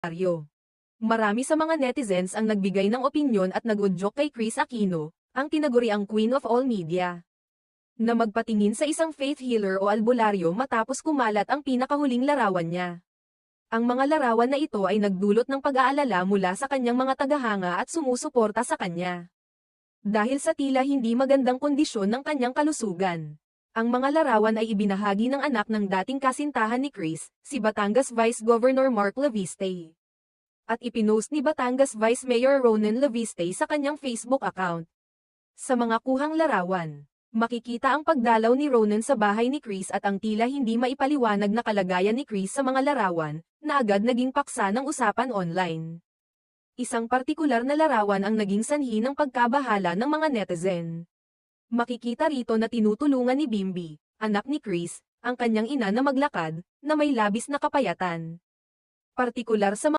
albularyo. Marami sa mga netizens ang nagbigay ng opinyon at nag-udyok kay Kris Aquino, ang tinaguriang Queen of All Media, na magpatingin sa isang faith healer o albularyo matapos kumalat ang pinakahuling larawan niya. Ang mga larawan na ito ay nagdulot ng pag-aalala mula sa kanyang mga tagahanga at sumusuporta sa kanya, dahil sa tila hindi magandang kondisyon ng kanyang kalusugan. Ang mga larawan ay ibinahagi ng anak ng dating kasintahan ni Kris, si Batangas Vice Governor Mark Leviste, at ipinost ni Batangas Vice Mayor Ronen Leviste sa kanyang Facebook account. Sa mga kuhang larawan, makikita ang pagdalaw ni Ronen sa bahay ni Kris at ang tila hindi maipaliwanag na kalagayan ni Kris sa mga larawan, na agad naging paksa ng usapan online. Isang partikular na larawan ang naging sanhi ng pagkabahala ng mga netizen. Makikita rito na tinutulungan ni Bimbi, anak ni Kris, ang kanyang ina na maglakad, na may labis na kapayatan. Partikular sa